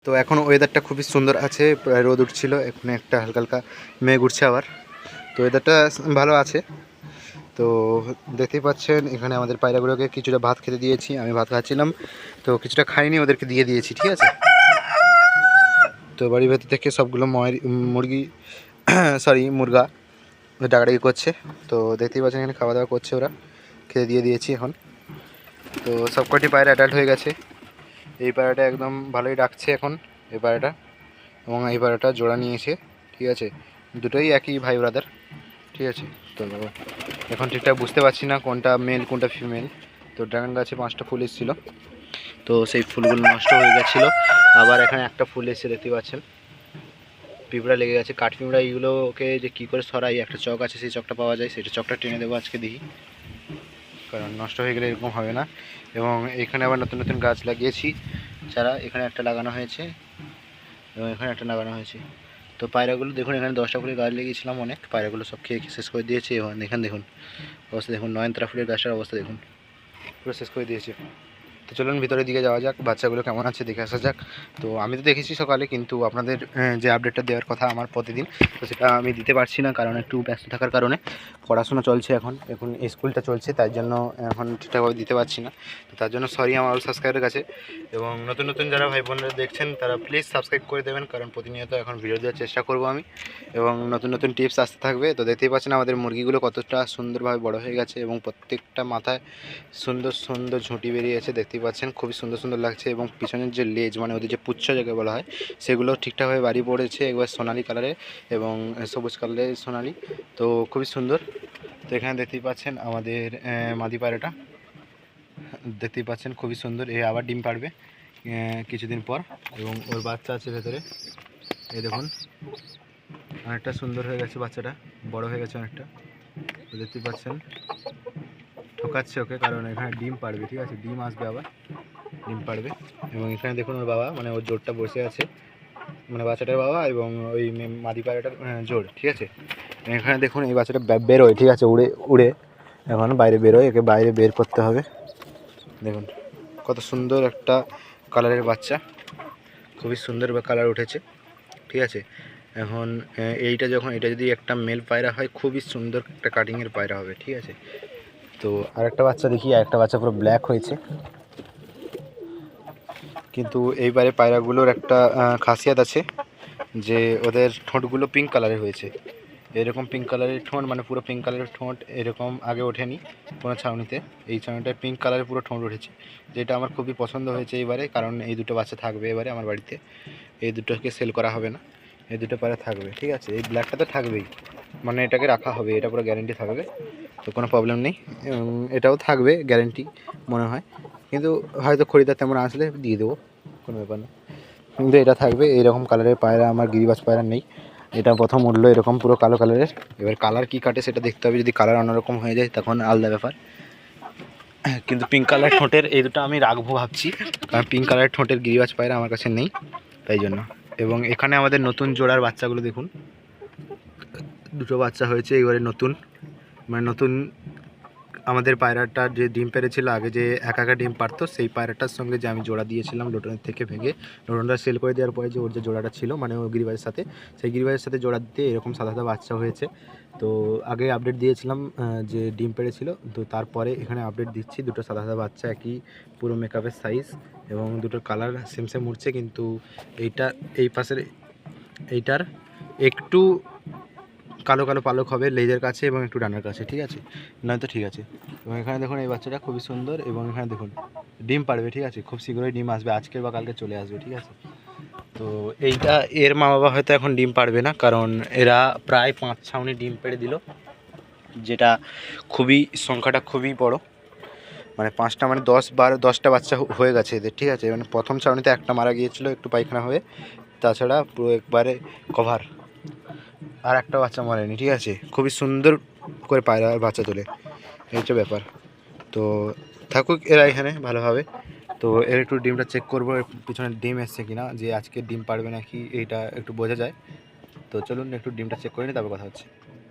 তো এখন ওয়েদারটা খুবই সুন্দর আছে, প্রায় রোদ উঠছিল, এখন একটা হালকা হালকা মেঘ উঠছে আবার। তো ওয়েদারটা ভালো আছে। তো দেখতেই পাচ্ছেন এখানে আমাদের পায়রাগুলোকে কিছুটা ভাত খেতে দিয়েছি, আমি ভাত খাচ্ছিলাম তো কিছুটা খাইনি, ওদেরকে দিয়ে দিয়েছি, ঠিক আছে। তো বাড়ির ভেতর থেকে সবগুলো মুরগি সরি মুরগা ডাকাডাকি করছে। তো দেখতেই পাচ্ছেন এখানে খাওয়া দাওয়া করছে, ওরা খেতে দিয়ে দিয়েছি এখন। তো সবকটি পায়রা অ্যাডাল্ট হয়ে গেছে। এই পায়রাটা একদম ভালোই ডাকছে এখন, এই পায়রাটা, এবং এই পায়রাটা জোড়া নিয়েছে, ঠিক আছে। দুটোই একই ভাই ব্রাদার, ঠিক আছে। তো এখন ঠিকঠাক বুঝতে পারছি না কোনটা মেল কোনটা ফিমেল। তো ড্রাগন গাছে 5টা ফুল এসেছিলো, তো সেই ফুলগুলো নষ্ট হয়ে গেছিলো। আবার এখানে একটা ফুল এসে দেখতে পাচ্ছেন, পিঁপড়া লেগে গেছে। কাঠ পিঁপড়া এইগুলোকে যে কী করে সরাই, একটা চক আছে, সেই চকটা পাওয়া যায়, সেটা চকটা টেনে দেবো আজকে, দেখি, কারণ নষ্ট হয়ে গেলে এরকম হবে না। এবং এখানে আবার নতুন নতুন গাছ লাগিয়েছি চারা, এখানে একটা লাগানো হয়েছে এবং এখানে একটা লাগানো হয়েছে। তো পায়রাগুলো দেখুন, এখানে 10টা ফুলের গাছ লাগিয়েছিলাম, অনেক পায়রাগুলো সব খেয়ে শেষ করে দিয়েছে। এবং এখানে দেখুন অবস্থা, দেখুন নয়নতারা ফুলের গাছটার অবস্থা দেখুন, পুরো শেষ করে দিয়েছে। তো চলুন ভিতরের দিকে যাওয়া যাক, বাচ্চাগুলো কেমন আছে দেখে আসা যাক। তো আমি তো দেখেছি সকালে, কিন্তু আপনাদের যে আপডেটটা দেওয়ার কথা আমার প্রতিদিন, তো সেটা আমি দিতে পারছি না, কারণ একটু ব্যস্ত থাকার কারণে। পড়াশোনা চলছে, এখন স্কুলটা চলছে, তাই জন্য এখন ঠিকঠাকভাবে দিতে পারছি না। তো তার জন্য সরি আমার অল সাবস্ক্রাইবের কাছে। এবং নতুন নতুন যারা ভাই বোনরা দেখছেন তারা প্লিজ সাবস্ক্রাইব করে দেবেন, কারণ প্রতিনিয়ত এখন ভিডিও দেওয়ার চেষ্টা করব আমি, এবং নতুন নতুন টিপস আসতে থাকবে। তো দেখতেই পাচ্ছেন আমাদের মুরগিগুলো কতটা সুন্দরভাবে বড় হয়ে গেছে, এবং প্রত্যেকটা মাথায় সুন্দর সুন্দর ঝুঁটি বেরিয়েছে, দেখতেই পাচ্ছেন খুবই সুন্দর সুন্দর লাগছে। এবং পিছনের যে লেজ, মানে ওদের যে পুচ্ছ যাকে বলা হয়, সেগুলো ঠিকঠাকভাবে বাড়ি পড়েছে, একবার সোনালি কালারে এবং সবুজ কালারের সোনালি, তো খুবই সুন্দর। তো এখানে দেখতেই পাচ্ছেন আমাদের মাদি পায়রাটা, দেখতেই পাচ্ছেন খুবই সুন্দর, এ আবার ডিম পাড়বে কিছুদিন পর, এবং ওর বাচ্চা আছে ভেতরে, এই দেখুন অনেকটা সুন্দর হয়ে গেছে বাচ্চাটা, বড় হয়ে গেছে অনেকটা। তো দেখতেই পাচ্ছেন ঠকাচ্ছে ওকে, কারণ এখানে ডিম পাড়বে, ঠিক আছে, ডিম আসবে, আবার ডিম পাড়বে। এবং এখানে দেখুন ওর বাবা, মানে ওর জোরটা বসে আছে, মানে বাচ্চাটার বাবা এবং ওই মাদি পায়রাটার জোর, ঠিক আছে। এখানে দেখুন এই বাচ্চাটা বেরোয়, ঠিক আছে, উড়ে উড়ে এখন বাইরে বেরোয়, একে বাইরে বের করতে হবে। দেখুন কত সুন্দর একটা কালারের বাচ্চা, খুবই সুন্দর কালার উঠেছে, ঠিক আছে। এখন এটা যদি একটা মেল পায়রা হয়, খুবই সুন্দর একটা কাটিংয়ের পায়রা হবে, ঠিক আছে। তো আরেকটা বাচ্চা দেখি, আরেকটা বাচ্চা পুরো ব্ল্যাক হয়েছে। কিন্তু এইবারে পায়রাগুলোর একটা খাসিয়াত আছে, যে ওদের ঠোঁটগুলো পিঙ্ক কালারের হয়েছে। এরকম পিঙ্ক কালারের ঠোঁট, মানে পুরো পিঙ্ক কালারের ঠোঁট এরকম আগে ওঠেনি কোনো ছাউনিতে। এই ছাউনিটায় পিঙ্ক কালারের পুরো ঠোঁট উঠেছে, যেটা আমার খুবই পছন্দ হয়েছে এবারে, কারণ এই দুটো বাচ্চা থাকবে এবারে আমার বাড়িতে। এই দুটোকে সেল করা হবে না, এই দুটো পায়রা থাকবে, ঠিক আছে। এই ব্ল্যাকটা তো থাকবেই, মানে এটাকে রাখা হবে, এটা পুরো গ্যারেন্টি থাকবে, তো কোনো প্রবলেম নেই। এটাও থাকবে গ্যারেন্টি মনে হয়, কিন্তু হয়তো খরিদ্দার তেমন আসলে দিয়ে দেবো, কোনো ব্যাপার না। কিন্তু এটা থাকবে। এইরকম কালারের পায়রা আমার গিরিবাজ পায়রা নেই, এটা প্রথম উঠলো এরকম পুরো কালো কালারের। এবার কালার কি কাটে সেটা দেখতে হবে, যদি কালার অন্যরকম হয়ে যায় তখন আলাদা ব্যাপার। কিন্তু পিঙ্ক কালার ঠোঁটের এই দুটো আমি রাখবো ভাবছি, কারণ পিঙ্ক কালারের ঠোঁটের গিরিবাজ পায়রা আমার কাছে নেই, তাই জন্য। এবং এখানে আমাদের নতুন জোড়ার বাচ্চাগুলো দেখুন, দুটো বাচ্চা হয়েছে এবারে নতুন, মানে নতুন আমাদের পায়রাটা যে ডিম পেড়েছিল আগে, যে একা একা ডিম পারতো, সেই পায়রাটার সঙ্গে যে আমি জোড়া দিয়েছিলাম লোটনের থেকে ভেঙে, লোটনটা সেল করে দেওয়ার পরে যে ওর যে জোড়াটা ছিল, মানে ও গিরিবাজের সাথে, সেই গিরিবাজের সাথে জোড়া দিতে এরকম সাদা সাদা বাচ্চা হয়েছে। তো আগে আপডেট দিয়েছিলাম যে ডিম পেড়েছিল, তো তারপরে এখানে আপডেট দিচ্ছি, দুটো সাদা সাদা বাচ্চা, একই পুরো মেকআপের সাইজ, এবং দুটোর কালার সেম সেম উঠছে। কিন্তু এই পাশের এইটার একটু কালো কালো পালক হবে লেজের কাছে এবং একটু ডানার কাছে, ঠিক আছে, নয়তো ঠিক আছে। এবং এখানে দেখুন এই বাচ্চাটা খুবই সুন্দর, এবং এখানে দেখুন ডিম পাড়বে, ঠিক আছে, খুব শীঘ্রই ডিম আসবে, আজকের বা কালকে চলে আসবে, ঠিক আছে। তো এইটা এর মা বাবা হয়তো এখন ডিম পাড়বে না, কারণ এরা প্রায় 5 ছাউনি ডিম পেড়ে দিল, যেটা সংখ্যাটা খুবই বড়, মানে 5টা মানে 10টা বাচ্চা হয়ে গেছে এদের, ঠিক আছে। মানে প্রথম ছাউনিতে একটা মারা গিয়েছিল একটু পায়খানা হয়ে, তাছাড়া পুরো একবারে কভার, আর একটা বাচ্চা মরেনি, ঠিক আছে। খুবই সুন্দর করে পায়রা বাচ্চা তোলে, এই হচ্ছে ব্যাপার। তো থাকুক এরা এখানে ভালোভাবে। তো এর একটু ডিমটা চেক করবো, পিছনে ডিম এসছে কিনা, যে আজকে ডিম পারবে নাকি এইটা একটু বোঝা যায়। তো চলুন একটু ডিমটা চেক করে নিই, তারপর কথা হচ্ছে।